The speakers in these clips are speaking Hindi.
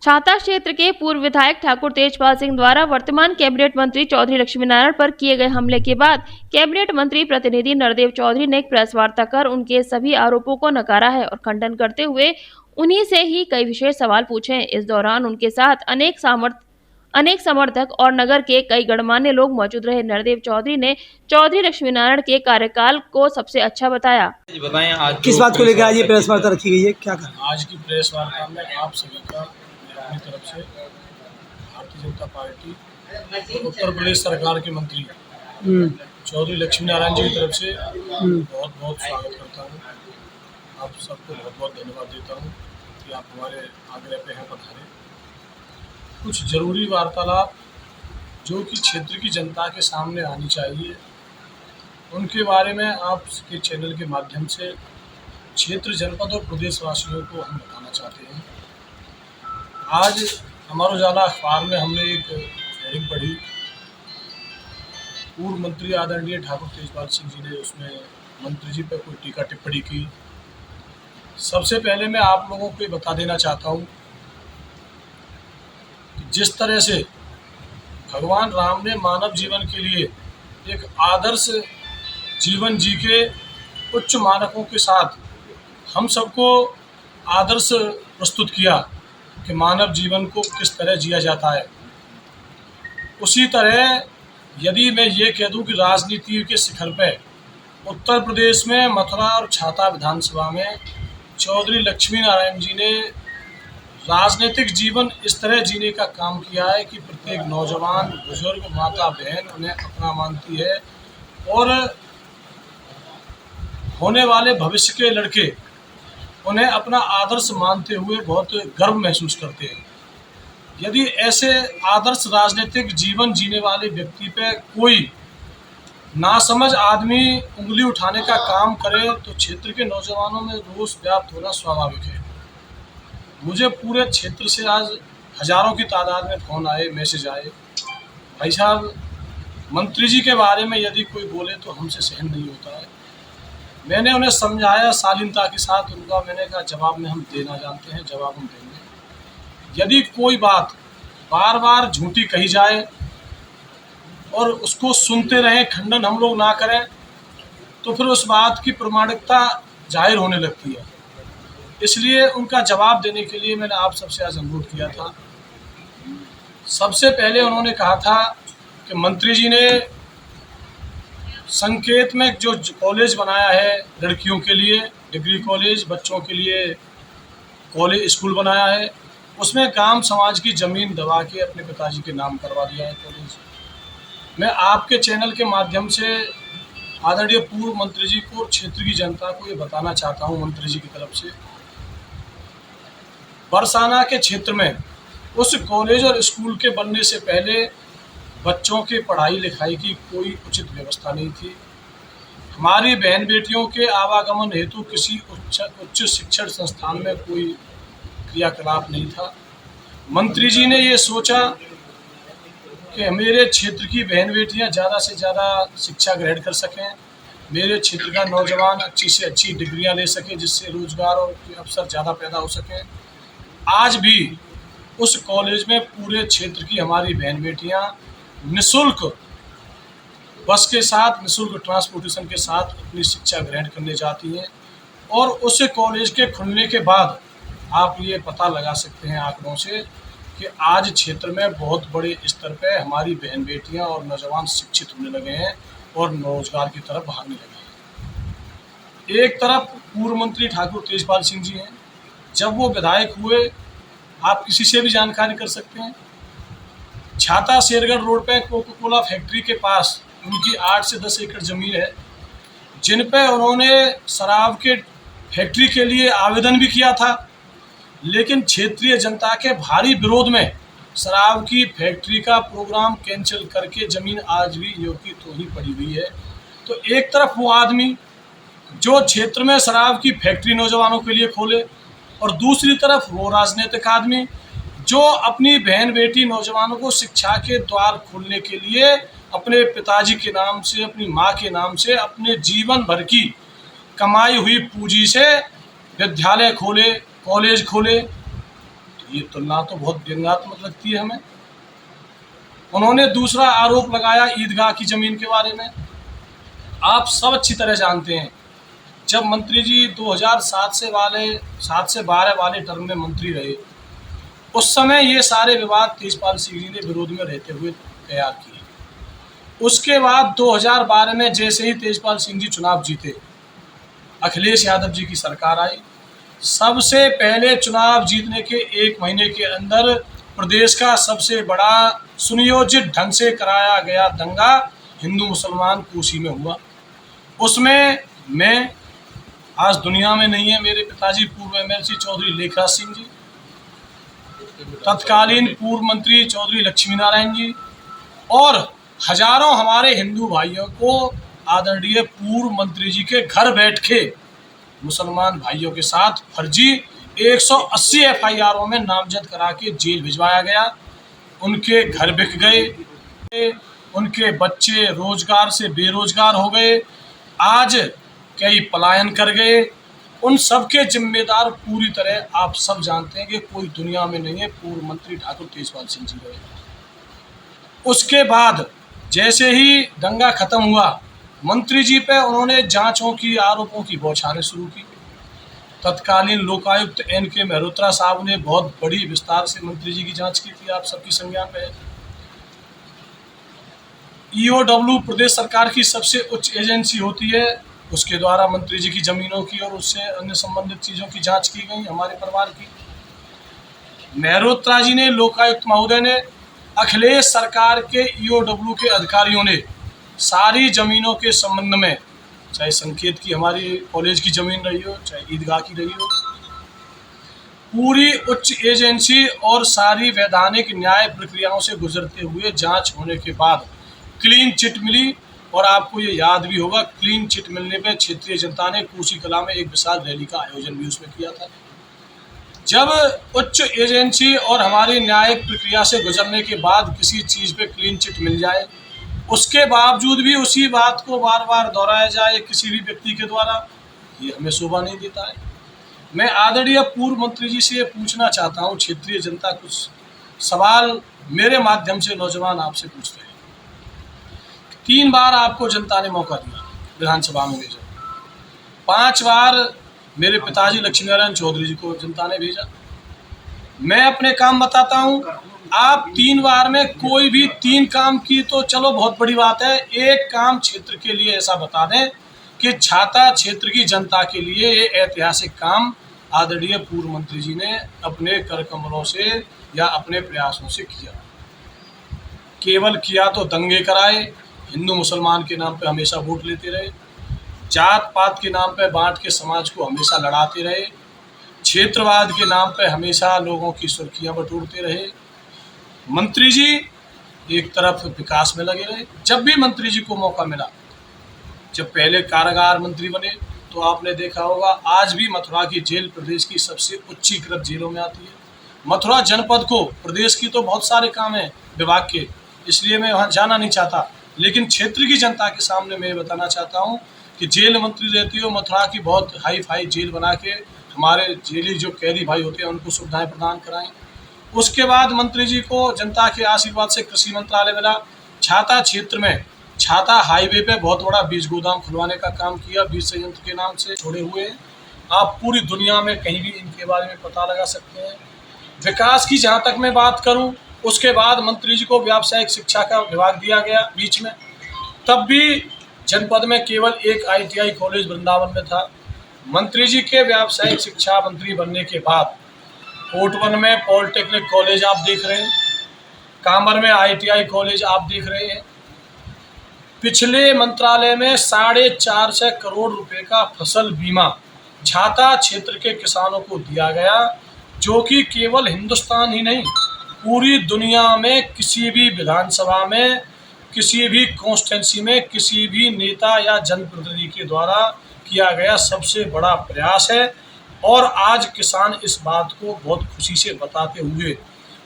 छाता क्षेत्र के पूर्व विधायक ठाकुर तेजपाल सिंह द्वारा वर्तमान कैबिनेट मंत्री चौधरी लक्ष्मीनारायण पर किए गए हमले के बाद कैबिनेट मंत्री प्रतिनिधि नरदेव चौधरी ने एक प्रेस वार्ता कर उनके सभी आरोपों को नकारा है और खंडन करते हुए उन्हीं से ही कई विशेष सवाल पूछे हैं। इस दौरान उनके साथ अनेक समर्थक और नगर के कई गणमान्य लोग मौजूद रहे। नरदेव चौधरी ने चौधरी लक्ष्मीनारायण के कार्यकाल को सबसे अच्छा बताया। बताएं आज किस बात को लेकर आज ये प्रेस वार्ता रखी गई है, क्या कहा? आज की प्रेस वार्ता में आप सभी का अपनी तरफ से भारतीय जनता पार्टी उत्तर प्रदेश सरकार के मंत्री चौधरी लक्ष्मीनारायण जी की तरफ से बहुत बहुत स्वागत करता हूँ। आप सबको बहुत बहुत धन्यवाद देता हूँ कि आप हमारे आग्रह पे हैं पधारे। कुछ ज़रूरी वार्तालाप जो कि क्षेत्र की जनता के सामने आनी चाहिए, उनके बारे में आपके चैनल के माध्यम से क्षेत्र, जनपद और प्रदेशवासियों को हम बताना चाहते हैं। आज अमर उजाला अखबार में हमने एक हेडिंग पढ़ी, पूर्व मंत्री आदरणीय ठाकुर तेजपाल सिंह जी ने उसमें मंत्री जी पर कोई टीका टिप्पणी की। सबसे पहले मैं आप लोगों को ये बता देना चाहता हूँ कि जिस तरह से भगवान राम ने मानव जीवन के लिए एक आदर्श जीवन जी के उच्च मानकों के साथ हम सबको आदर्श प्रस्तुत किया कि मानव जीवन को किस तरह जिया जाता है, उसी तरह यदि मैं ये कह दूं कि राजनीति के शिखर पर उत्तर प्रदेश में मथुरा और छाता विधानसभा में चौधरी लक्ष्मीनारायण जी ने राजनीतिक जीवन इस तरह जीने का काम किया है कि प्रत्येक नौजवान, बुजुर्ग, माता, बहन उन्हें अपना मानती है और होने वाले भविष्य के लड़के उन्हें अपना आदर्श मानते हुए बहुत गर्व महसूस करते हैं। यदि ऐसे आदर्श राजनीतिक जीवन जीने वाले व्यक्ति पे कोई नासमझ आदमी उंगली उठाने का काम करे तो क्षेत्र के नौजवानों में रोष व्याप्त होना स्वाभाविक है। मुझे पूरे क्षेत्र से आज हजारों की तादाद में फ़ोन आए, मैसेज आए, भाई साहब मंत्री जी के बारे में यदि कोई बोले तो हमसे सहन नहीं होता है। मैंने उन्हें समझाया शालीनता के साथ, उनका मैंने कहा जवाब में हम देना जानते हैं, जवाब हम देंगे। यदि कोई बात बार बार झूठी कही जाए और उसको सुनते रहें, खंडन हम लोग ना करें, तो फिर उस बात की प्रामाणिकता जाहिर होने लगती है। इसलिए उनका जवाब देने के लिए मैंने आप सबसे आज अनुरोध किया था। सबसे पहले उन्होंने कहा था कि मंत्री जी ने संकेत में जो कॉलेज बनाया है लड़कियों के लिए, डिग्री कॉलेज, बच्चों के लिए कॉलेज स्कूल बनाया है, उसमें गांव समाज की ज़मीन दबा के अपने पिताजी के नाम करवा दिया है कॉलेज। मैं आपके चैनल के माध्यम से आदरणीय पूर्व मंत्री जी को और क्षेत्र की जनता को ये बताना चाहता हूँ मंत्री जी की तरफ से, बरसाना के क्षेत्र में उस कॉलेज और स्कूल के बनने से पहले बच्चों के पढ़ाई लिखाई की कोई उचित व्यवस्था नहीं थी। हमारी बहन बेटियों के आवागमन हेतु किसी उच्च शिक्षण संस्थान में कोई क्रियाकलाप नहीं था। मंत्री जी ने ये सोचा कि मेरे क्षेत्र की बहन बेटियां ज़्यादा से ज़्यादा शिक्षा ग्रहण कर सकें, मेरे क्षेत्र का नौजवान अच्छी से अच्छी डिग्रियां ले सके, जिससे रोजगार और अवसर ज़्यादा पैदा हो सकें। आज भी उस कॉलेज में पूरे क्षेत्र की हमारी बहन बेटियां निःशुल्क बस के साथ, निःशुल्क ट्रांसपोर्टेशन के साथ अपनी शिक्षा ग्रहण करने जाती हैं। और उस कॉलेज के खुलने के बाद आप ये पता लगा सकते हैं आंकड़ों से कि आज क्षेत्र में बहुत बड़े स्तर पर हमारी बहन बेटियां और नौजवान शिक्षित होने लगे हैं और रोजगार की तरफ भागने लगे हैं। एक तरफ पूर्व मंत्री ठाकुर तेजपाल सिंह जी हैं, जब वो विधायक हुए, आप किसी से भी जानकारी कर सकते हैं, छाता शेरगढ़ रोड पे कोका कोला फैक्ट्री के पास उनकी 8 से 10 एकड़ ज़मीन है, जिन पे उन्होंने शराब के फैक्ट्री के लिए आवेदन भी किया था, लेकिन क्षेत्रीय जनता के भारी विरोध में शराब की फैक्ट्री का प्रोग्राम कैंसिल करके ज़मीन आज भी यो की तो ही पड़ी हुई है। तो एक तरफ वो आदमी जो क्षेत्र में शराब की फैक्ट्री नौजवानों के लिए खोले, और दूसरी तरफ वो राजनीतिक आदमी जो अपनी बहन बेटी नौजवानों को शिक्षा के द्वार खोलने के लिए अपने पिताजी के नाम से, अपनी माँ के नाम से, अपने जीवन भर की कमाई हुई पूंजी से विद्यालय खोले, कॉलेज खोले। ये तुलना तो बहुत व्यंग्यात्मक लगती है हमें। उन्होंने दूसरा आरोप लगाया ईदगाह की ज़मीन के बारे में। आप सब अच्छी तरह जानते हैं, जब मंत्री जी 2007 से 12 वाले टर्म में मंत्री रहे, उस समय ये सारे विवाद तेजपाल सिंह जी ने विरोध में रहते हुए तैयार किए। उसके बाद 2012 में जैसे ही तेजपाल सिंह जी चुनाव जीते, अखिलेश यादव जी की सरकार आई। सबसे पहले चुनाव जीतने के 1 महीने के अंदर प्रदेश का सबसे बड़ा सुनियोजित ढंग से कराया गया दंगा हिंदू मुसलमान कोसी में हुआ। उसमें मैं आज दुनिया में नहीं है, मेरे पिताजी पूर्व एमएलसी चौधरी लेखराज सिंह जी, तत्कालीन पूर्व मंत्री चौधरी लक्ष्मी नारायण जी और हजारों हमारे हिंदू भाइयों को आदरणीय पूर्व मंत्री जी के घर बैठ के मुसलमान भाइयों के साथ फर्जी 180 एफआईआरों में नामजद करा के जेल भिजवाया गया। उनके घर बिक गए, उनके बच्चे रोजगार से बेरोजगार हो गए, आज कई पलायन कर गए। उन सब के जिम्मेदार पूरी तरह आप सब जानते हैं कि कोई दुनिया में नहीं है, पूर्व मंत्री ठाकुर तेजपाल सिंह जी रहे। उसके बाद जैसे ही दंगा खत्म हुआ, मंत्री जी पे उन्होंने जांचों की, आरोपों की बौछारें शुरू की। तत्कालीन लोकायुक्त NK मेहरोत्रा साहब ने बहुत बड़ी विस्तार से मंत्री जी की जांच की थी, आप सबकी संज्ञान में है। EOW प्रदेश सरकार की सबसे उच्च एजेंसी होती है, उसके द्वारा मंत्री जी की जमीनों की और उससे अन्य संबंधित चीज़ों की जांच की गई, हमारे परिवार की। मेहरोत्रा जी ने, लोकायुक्त महोदय ने, अखिलेश सरकार के EOW के अधिकारियों ने सारी ज़मीनों के संबंध में, चाहे संकेत की हमारी कॉलेज की ज़मीन रही हो, चाहे ईदगाह की रही हो, पूरी उच्च एजेंसी और सारी वैधानिक न्याय प्रक्रियाओं से गुजरते हुए जांच होने के बाद क्लीन चिट मिली। और आपको ये याद भी होगा, क्लीन चिट मिलने पर क्षेत्रीय जनता ने कोसी कला में एक विशाल रैली का आयोजन भी उसमें किया था। जब उच्च एजेंसी और हमारी न्यायिक प्रक्रिया से गुजरने के बाद किसी चीज़ पे क्लीन चिट मिल जाए, उसके बावजूद भी उसी बात को बार बार दोहराया जाए किसी भी व्यक्ति के द्वारा, ये हमें शोभा नहीं देता है। मैं आदरणीय पूर्व मंत्री जी से ये पूछना चाहता हूँ, क्षेत्रीय जनता कुछ सवाल मेरे माध्यम से नौजवान आपसे पूछते हैं। 3 बार आपको जनता ने मौका दिया, विधानसभा में भेजा। 5 बार मेरे पिताजी लक्ष्मी नारायण चौधरी जी को जनता ने भेजा। मैं अपने काम बताता हूँ, आप 3 बार में कोई भी 3 काम की तो चलो बहुत बड़ी बात है, एक काम क्षेत्र के लिए ऐसा बता दें कि छाता क्षेत्र की जनता के लिए ये ऐतिहासिक काम आदरणीय पूर्व मंत्री जी ने अपने कर कमलों से या अपने प्रयासों से किया। केवल किया तो दंगे कराए, हिंदू मुसलमान के नाम पे हमेशा वोट लेते रहे, जात पात के नाम पे बांट के समाज को हमेशा लड़ाते रहे, क्षेत्रवाद के नाम पे हमेशा लोगों की सुर्खियां बटोरते रहे। मंत्री जी एक तरफ विकास में लगे रहे। जब भी मंत्री जी को मौका मिला, जब पहले कारागार मंत्री बने तो आपने देखा होगा, आज भी मथुरा की जेल प्रदेश की सबसे उच्चीकृत जेलों में आती है। मथुरा जनपद को, प्रदेश की तो बहुत सारे काम हैं विभाग के, इसलिए मैं वहाँ जाना नहीं चाहता, लेकिन क्षेत्र की जनता के सामने मैं बताना चाहता हूँ कि जेल मंत्री रहती हो, मथुरा की बहुत हाई फाई जेल बना के हमारे जेली जो कैदी भाई होते हैं उनको सुविधाएं प्रदान कराएं। उसके बाद मंत्री जी को जनता के आशीर्वाद से कृषि मंत्रालय मिला। छाता क्षेत्र में, छाता हाईवे पे बहुत बड़ा बीज गोदाम खुलवाने का काम किया, बीज संयंत्र के नाम से छोड़े हुए हैं। आप पूरी दुनिया में कहीं भी इनके बारे में पता लगा सकते हैं। विकास की जहाँ तक मैं बात करूँ, उसके बाद मंत्री जी को व्यावसायिक शिक्षा का विभाग दिया गया बीच में, तब भी जनपद में केवल एक ITI कॉलेज वृंदावन में था। मंत्री जी के व्यावसायिक शिक्षा मंत्री बनने के बाद कोटवन में पॉलिटेक्निक कॉलेज आप देख रहे हैं, कांबर में ITI कॉलेज आप देख रहे हैं। पिछले मंत्रालय में 450 करोड़ रुपए का फसल बीमा छाता क्षेत्र के किसानों को दिया गया, जो कि केवल हिंदुस्तान ही नहीं, पूरी दुनिया में किसी भी विधानसभा में, किसी भी कॉन्स्टिट्यूंसी में, किसी भी नेता या जनप्रतिनिधि के द्वारा किया गया सबसे बड़ा प्रयास है। और आज किसान इस बात को बहुत खुशी से बताते हुए,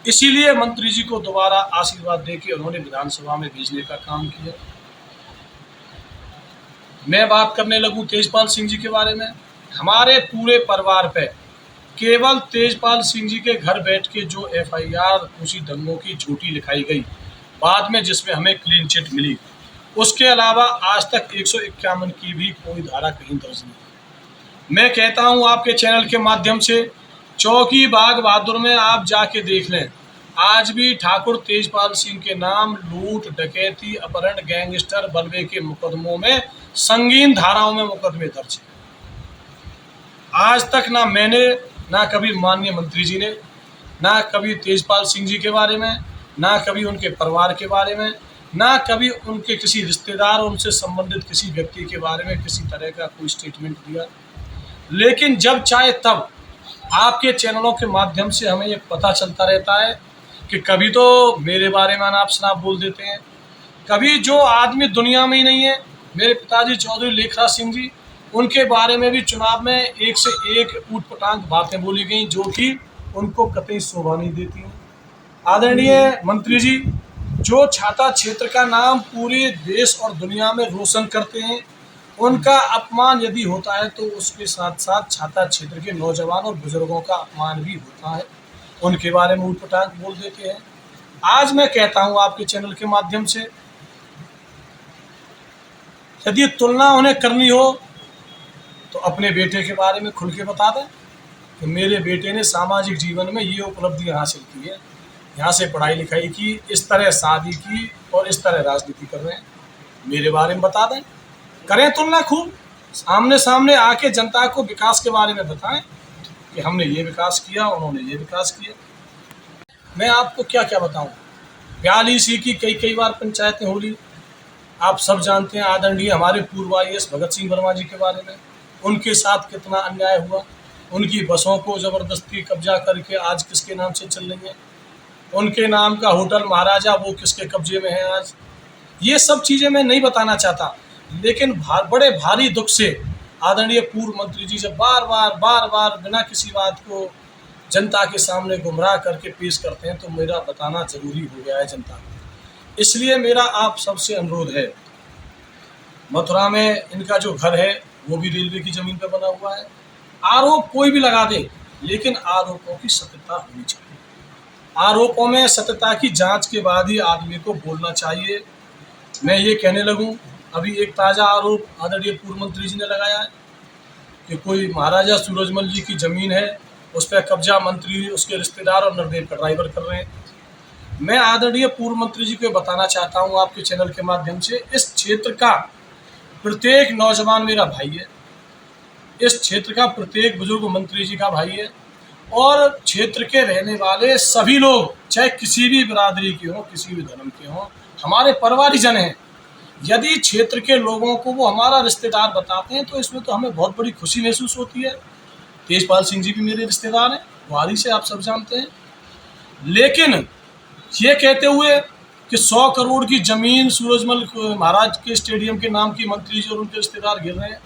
इसीलिए मंत्री जी को दोबारा आशीर्वाद देके उन्होंने विधानसभा में भेजने का काम किया। मैं बात करने लगूं तेजपाल सिंह जी के बारे में, हमारे पूरे परिवार पे केवल तेजपाल सिंह जी के घर बैठ के जो FIR उसी दंगों की झूठी लिखाई गई, बाद में जिसमें हमें क्लीन चिट मिली, उसके अलावा आज तक 151 की भी कोई धारा कहीं दर्ज नहीं। मैं कहता हूं आपके चैनल के माध्यम से, चौकी बाग बहादुर में आप जाके देख लें, आज भी ठाकुर तेजपाल सिंह के नाम लूट, डकैती, अपहरण, गैंगस्टर, बलवे के मुकदमों में संगीन धाराओं में मुकदमे दर्ज हैं। आज तक ना मैंने, ना कभी माननीय मंत्री जी ने, ना कभी तेजपाल सिंह जी के बारे में, ना कभी उनके परिवार के बारे में, ना कभी उनके किसी रिश्तेदार और उनसे संबंधित किसी व्यक्ति के बारे में किसी तरह का कोई स्टेटमेंट दिया। लेकिन जब चाहे तब आपके चैनलों के माध्यम से हमें ये पता चलता रहता है कि कभी तो मेरे बारे में अनाप शनाप बोल देते हैं, कभी जो आदमी दुनिया में ही नहीं है, मेरे पिताजी चौधरी लेखराज सिंह जी, उनके बारे में भी चुनाव में एक से एक ऊटपटांग बातें बोली गई जो कि उनको कतई शोभा नहीं देती हैं। आदरणीय मंत्री जी, जो छाता क्षेत्र का नाम पूरे देश और दुनिया में रोशन करते हैं, उनका अपमान यदि होता है तो उसके साथ साथ छाता क्षेत्र के नौजवान और बुजुर्गों का अपमान भी होता है, उनके बारे में ऊटपटांग बोल देते हैं। आज मैं कहता हूं आपके चैनल के माध्यम से, यदि तुलना उन्हें करनी हो तो अपने बेटे के बारे में खुल के बता दें कि मेरे बेटे ने सामाजिक जीवन में ये उपलब्धियां हासिल की है, यहाँ से पढ़ाई लिखाई की, इस तरह शादी की और इस तरह राजनीति कर रहे हैं, मेरे बारे में बता दें। करें तुलना खूब, सामने सामने आके जनता को विकास के बारे में बताएं कि हमने ये विकास किया, उन्होंने ये विकास किया। मैं आपको क्या क्या बताऊं, 42 की कई बार पंचायतें हो ली, आप सब जानते हैं। आदरणीय हमारे पूर्व IAS भगत सिंह वर्मा जी के बारे में, उनके साथ कितना अन्याय हुआ, उनकी बसों को ज़बरदस्ती कब्जा करके आज किसके नाम से चल रही है, उनके नाम का होटल महाराजा वो किसके कब्जे में है आज। ये सब चीज़ें मैं नहीं बताना चाहता, लेकिन बड़े भारी दुख से आदरणीय पूर्व मंत्री जी जब बार बार बिना किसी बात को जनता के सामने गुमराह करके पेश करते हैं तो मेरा बताना ज़रूरी हो गया है जनता को। इसलिए मेरा आप सबसे अनुरोध है, मथुरा में इनका जो घर है वो भी रेलवे की ज़मीन पर बना हुआ है। आरोप कोई भी लगा दे, लेकिन आरोपों की सत्यता होनी चाहिए। आरोपों में सत्यता की जांच के बाद ही आदमी को बोलना चाहिए। मैं ये कहने लगूं, अभी एक ताज़ा आरोप आदरणीय पूर्व मंत्री जी ने लगाया है कि कोई महाराजा सूरजमल जी की ज़मीन है, उस पर कब्जा मंत्री, उसके रिश्तेदार और नरदेव का ड्राइवर कर रहे हैं। मैं आदरणीय पूर्व मंत्री जी को बताना चाहता हूं आपके चैनल के माध्यम से, इस क्षेत्र का प्रत्येक नौजवान मेरा भाई है, इस क्षेत्र का प्रत्येक बुजुर्ग मंत्री जी का भाई है, और क्षेत्र के रहने वाले सभी लोग चाहे किसी भी बिरादरी के हों, किसी भी धर्म के हों, हमारे परिवारीजन हैं। यदि क्षेत्र के लोगों को वो हमारा रिश्तेदार बताते हैं तो इसमें तो हमें बहुत बड़ी खुशी महसूस होती है। तेजपाल सिंह जी भी मेरे रिश्तेदार हैं, वारी से आप सब जानते हैं। लेकिन ये कहते हुए कि 100 करोड़ की ज़मीन सूरजमल महाराज के स्टेडियम के नाम की मंत्री जी और उनके रिश्तेदार घिर रहे हैं।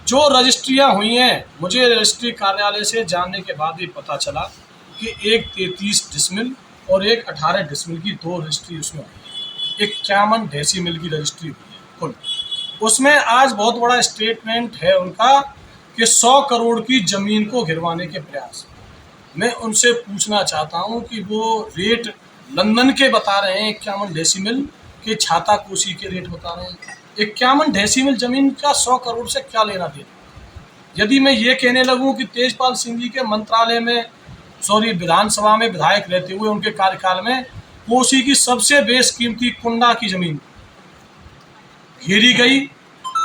जो रजिस्ट्रियाँ हुई हैं, मुझे रजिस्ट्री कार्यालय से जानने के बाद ये पता चला कि एक 33 डिसमिल और एक 18 डिसमिल की 2 रजिस्ट्री उसमें हुई है, 51 डेसीमिल की रजिस्ट्री हुई है कुल। उसमें आज बहुत बड़ा स्टेटमेंट है उनका कि 100 करोड़ की ज़मीन को घिरवाने के प्रयास। मैं उनसे पूछना चाहता हूं कि वो रेट लंदन के बता रहे हैं, 51 डेसीमिल के छाता कोसी के रेट बता रहे हैं। 51 डेसीमिल ज़मीन का 100 करोड़ से क्या लेना देना। यदि मैं ये कहने लगूं कि तेजपाल सिंह जी के मंत्रालय में, विधानसभा में विधायक रहते हुए उनके कार्यकाल में कोसी की सबसे बेशकीमती कुंडा की ज़मीन घेरी गई,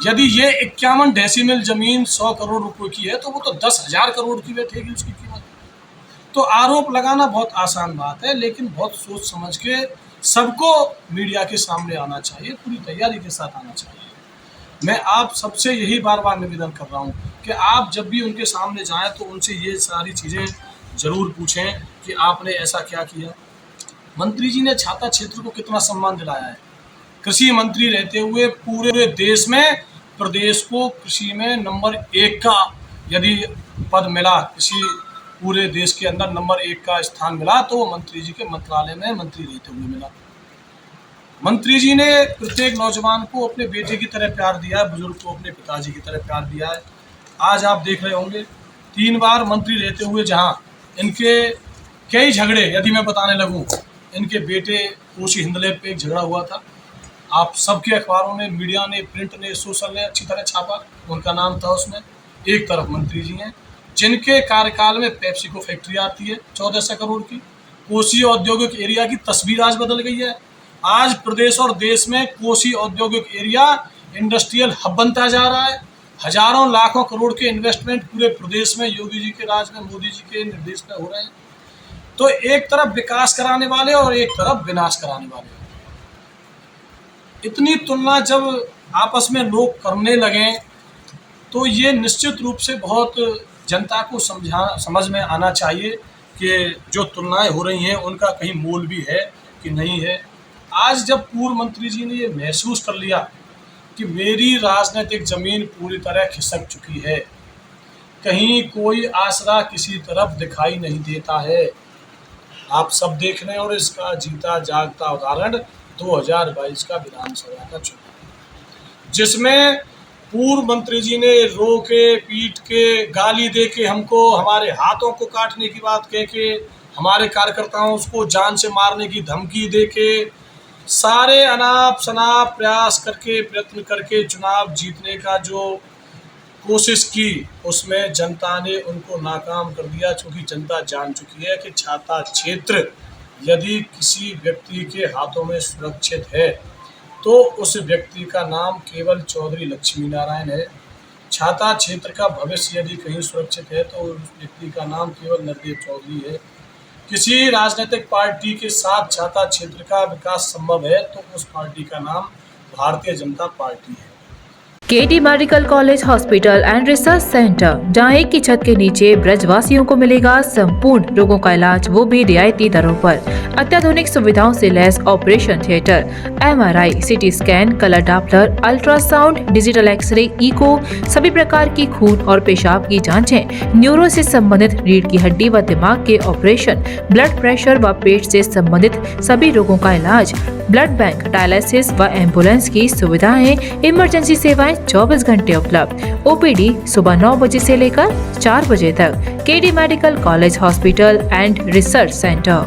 यदि ये 51 डेसीमिल ज़मीन 100 करोड़ रुपए की है तो वो तो 10,000 करोड़ की बैठेगी उसकी कीमत। तो आरोप लगाना बहुत आसान बात है, लेकिन बहुत सोच समझ के सबको मीडिया के सामने आना चाहिए, पूरी तैयारी के साथ आना चाहिए। मैं आप सबसे यही बार बार निवेदन कर रहा हूँ कि आप जब भी उनके सामने जाएं तो उनसे ये सारी चीज़ें ज़रूर पूछें कि आपने ऐसा क्या किया। मंत्री जी ने छाता क्षेत्र को कितना सम्मान दिलाया है। कृषि मंत्री रहते हुए पूरे देश में प्रदेश को कृषि में नंबर 1 का यदि पद मिला, किसी पूरे देश के अंदर नंबर 1 का स्थान मिला तो वो मंत्री जी के मंत्रालय में मंत्री रहते हुए मिला। मंत्री जी ने प्रत्येक नौजवान को अपने बेटे की तरह प्यार दिया है, बुजुर्ग को अपने पिताजी की तरह प्यार दिया है। आज आप देख रहे होंगे 3 बार मंत्री रहते हुए जहां इनके कई झगड़े, यदि मैं बताने लगूं, इनके बेटे कोशी हिंदले पे एक झगड़ा हुआ था। आप सबके अखबारों ने, मीडिया ने, प्रिंट ने, सोशल ने अच्छी तरह छापा, उनका नाम था उसमें। एक तरफ मंत्री जी हैं जिनके कार्यकाल में पेप्सी को फैक्ट्री आती है 1400 करोड़ की। कोसी औद्योगिक एरिया की तस्वीर आज बदल गई है। आज प्रदेश और देश में कोसी औद्योगिक एरिया इंडस्ट्रियल हब बनता जा रहा है। हजारों लाखों करोड़ के इन्वेस्टमेंट पूरे प्रदेश में योगी जी के राज में, मोदी जी के निर्देश में हो रहे हैं। तो एक तरफ विकास कराने वाले और एक तरफ विनाश कराने वाले, इतनी तुलना जब आपस में लोग करने लगे तो ये निश्चित रूप से बहुत जनता को समझ में आना चाहिए कि जो तुलनाएं हो रही हैं उनका कहीं मोल भी है कि नहीं है। आज जब पूर्व मंत्री जी ने ये महसूस कर लिया कि मेरी राजनीतिक जमीन पूरी तरह खिसक चुकी है, कहीं कोई आसरा किसी तरफ दिखाई नहीं देता है। आप सब देख रहे हैं और इसका जीता जागता उदाहरण 2022 का विधानसभा का चुनाव, जिसमें पूर्व मंत्री जी ने रो के, पीट के, गाली दे के, हमको हमारे हाथों को काटने की बात कह के, हमारे कार्यकर्ताओं को जान से मारने की धमकी दे के, सारे अनाप शनाप प्रयास करके, प्रयत्न करके चुनाव जीतने का जो कोशिश की, उसमें जनता ने उनको नाकाम कर दिया। क्योंकि जनता जान चुकी है कि छाता क्षेत्र यदि किसी व्यक्ति के हाथों में सुरक्षित है तो उस व्यक्ति का नाम केवल चौधरी लक्ष्मी नारायण है। छाता क्षेत्र का भविष्य यदि कहीं सुरक्षित है तो उस व्यक्ति का नाम केवल नरदेव चौधरी है। किसी राजनीतिक पार्टी के साथ छाता क्षेत्र का विकास संभव है तो उस पार्टी का नाम भारतीय जनता पार्टी है। KD medical college hospital and research centre, जहां एक की छत के नीचे ब्रजवासियों को मिलेगा संपूर्ण रोगों का इलाज, वो भी रियायती दरों पर। अत्याधुनिक सुविधाओं से लैस operation theatre, MRI, CT scan, colour Doppler, ultrasound, digital X ray, echo, सभी प्रकार की खून और पेशाब की जांचें, न्यूरो से संबंधित रीढ़ की हड्डी व दिमाग के ऑपरेशन, ब्लड प्रेशर व पेट से संबंधित सभी रोगों का इलाज, ब्लड बैंक, डायलिसिस व एम्बुलेंस की सुविधाएं, इमरजेंसी सेवाएं 24 घंटे उपलब्ध। OPD सुबह 9 बजे से लेकर 4 बजे तक। KD medical college hospital and research centre.